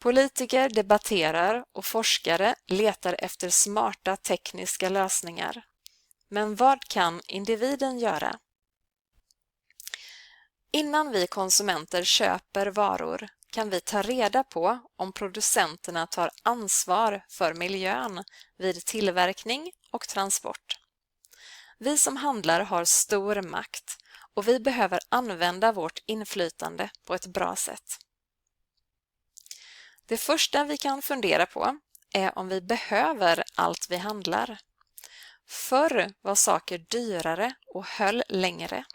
Politiker debatterar och forskare letar efter smarta tekniska lösningar. Men vad kan individen göra? Innan vi konsumenter köper varor kan vi ta reda på om producenterna tar ansvar för miljön vid tillverkning och transport. Vi som handlar har stor makt och vi behöver använda vårt inflytande på ett bra sätt. Det första vi kan fundera på är om vi behöver allt vi handlar. Förr var saker dyrare och höll längre.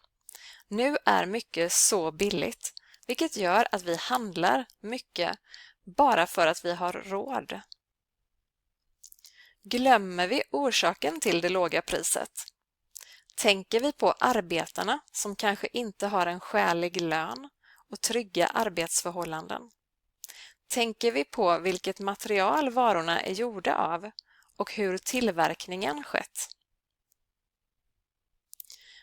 Nu är mycket så billigt, vilket gör att vi handlar mycket bara för att vi har råd. Glömmer vi orsaken till det låga priset? Tänker vi på arbetarna som kanske inte har en skälig lön och trygga arbetsförhållanden? Tänker vi på vilket material varorna är gjorda av och hur tillverkningen skett?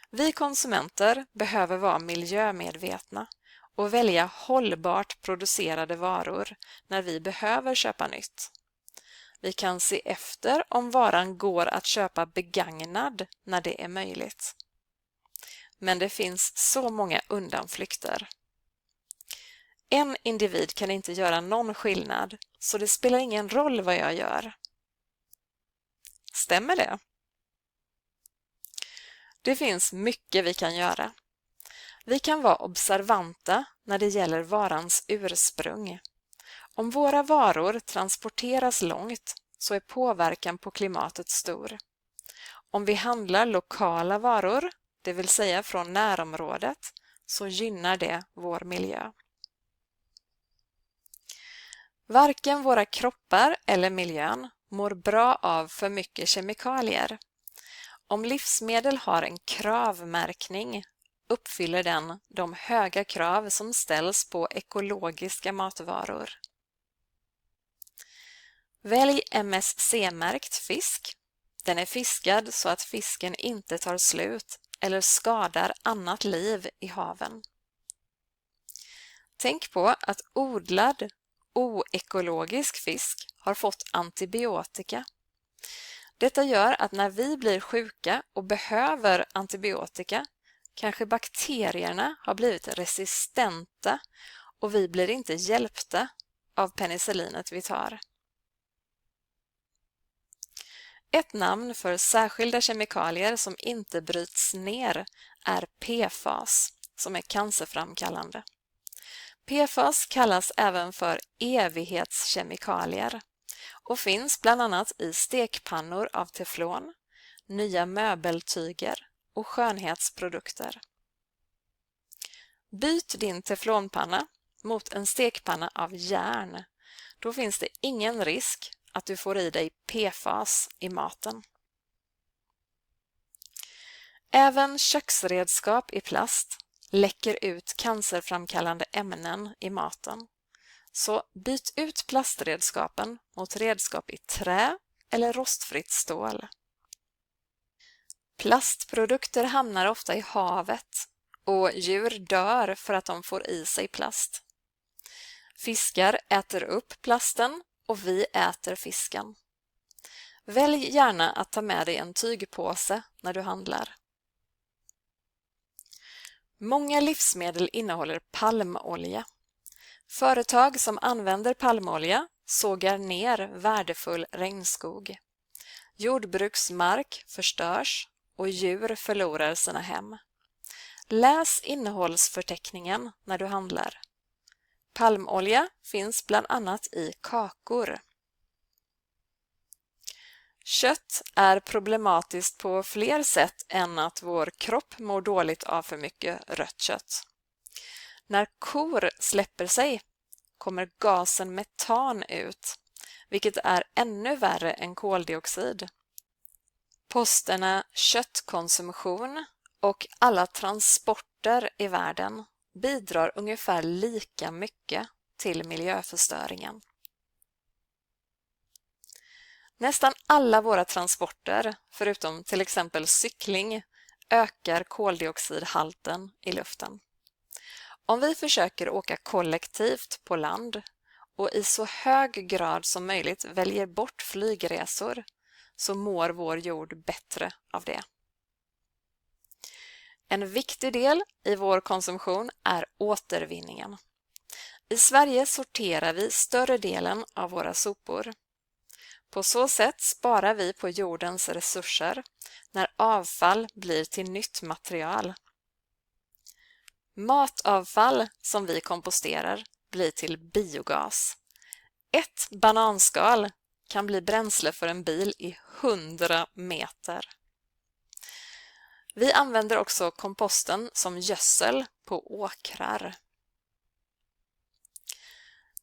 Vi konsumenter behöver vara miljömedvetna och välja hållbart producerade varor när vi behöver köpa nytt. Vi kan se efter om varan går att köpa begagnad när det är möjligt. Men det finns så många undanflykter. En individ kan inte göra någon skillnad, så det spelar ingen roll vad jag gör. Stämmer det? Det finns mycket vi kan göra. Vi kan vara observanta när det gäller varans ursprung. Om våra varor transporteras långt så är påverkan på klimatet stor. Om vi handlar lokala varor, det vill säga från närområdet, så gynnar det vår miljö. Varken våra kroppar eller miljön mår bra av för mycket kemikalier. Om livsmedel har en kravmärkning uppfyller den de höga krav som ställs på ekologiska matvaror. Välj MSC-märkt fisk. Den är fiskad så att fisken inte tar slut eller skadar annat liv i haven. Tänk på att odlad, oekologisk fisk har fått antibiotika. Detta gör att när vi blir sjuka och behöver antibiotika kanske bakterierna har blivit resistenta och vi blir inte hjälpta av penicillinet vi tar. Ett namn för särskilda kemikalier som inte bryts ner är PFAS, som är cancerframkallande. PFAS kallas även för evighetskemikalier och finns bland annat i stekpannor av teflon, nya möbeltyger och skönhetsprodukter. Byt din teflonpanna mot en stekpanna av järn. Då finns det ingen risk att du får i dig PFAS i maten. Även köksredskap i plast läcker ut cancerframkallande ämnen i maten. Så byt ut plastredskapen mot redskap i trä eller rostfritt stål. Plastprodukter hamnar ofta i havet och djur dör för att de får i sig plast. Fiskar äter upp plasten och vi äter fisken. Välj gärna att ta med dig en tygpåse när du handlar. Många livsmedel innehåller palmolja. Företag som använder palmolja sågar ner värdefull regnskog. Jordbruksmark förstörs och djur förlorar sina hem. Läs innehållsförteckningen när du handlar. Palmolja finns bland annat i kakor. Kött är problematiskt på fler sätt än att vår kropp mår dåligt av för mycket rött kött. När kor släpper sig kommer gasen metan ut, vilket är ännu värre än koldioxid. Posterna köttkonsumtion och alla transporter i världen bidrar ungefär lika mycket till miljöförstöringen. Nästan alla våra transporter, förutom till exempel cykling, ökar koldioxidhalten i luften. Om vi försöker åka kollektivt på land och i så hög grad som möjligt väljer bort flygresor så mår vår jord bättre av det. En viktig del i vår konsumtion är återvinningen. I Sverige sorterar vi större delen av våra sopor. På så sätt sparar vi på jordens resurser när avfall blir till nytt material. Matavfall som vi komposterar blir till biogas. Ett bananskal kan bli bränsle för en bil i 100 meter. Vi använder också komposten som gödsel på åkrar.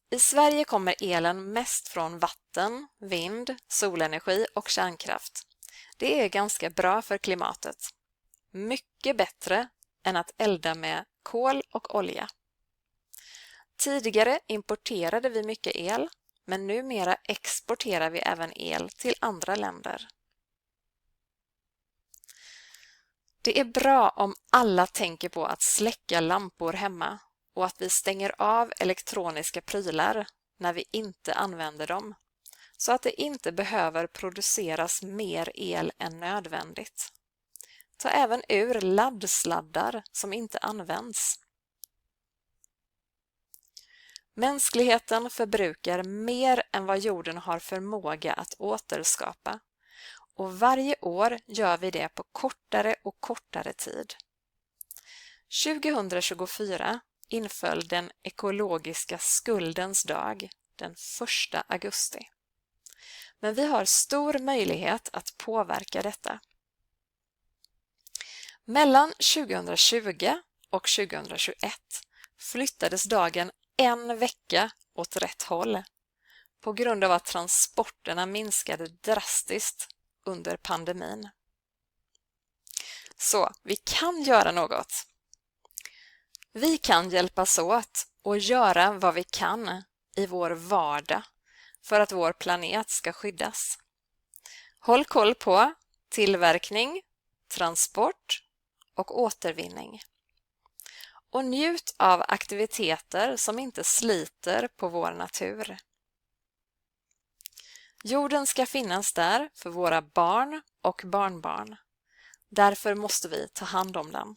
I Sverige kommer elen mest från vatten, vind, solenergi och kärnkraft. Det är ganska bra för klimatet. Mycket bättre än att elda med kol och olja. Tidigare importerade vi mycket el, men numera exporterar vi även el till andra länder. Det är bra om alla tänker på att släcka lampor hemma och att vi stänger av elektroniska prylar när vi inte använder dem, så att det inte behöver produceras mer el än nödvändigt. Ta även ur laddsladdar som inte används. Mänskligheten förbrukar mer än vad jorden har förmåga att återskapa, och varje år gör vi det på kortare och kortare tid. 2024 inföll den ekologiska skuldens dag, den 1 augusti. Men vi har stor möjlighet att påverka detta. Mellan 2020 och 2021 flyttades dagen en vecka åt rätt håll på grund av att transporterna minskade drastiskt under pandemin. Så vi kan göra något. Vi kan hjälpas åt och göra vad vi kan i vår vardag för att vår planet ska skyddas. Håll koll på tillverkning, transport och återvinning. Och njut av aktiviteter som inte sliter på vår natur. Jorden ska finnas där för våra barn och barnbarn. Därför måste vi ta hand om den.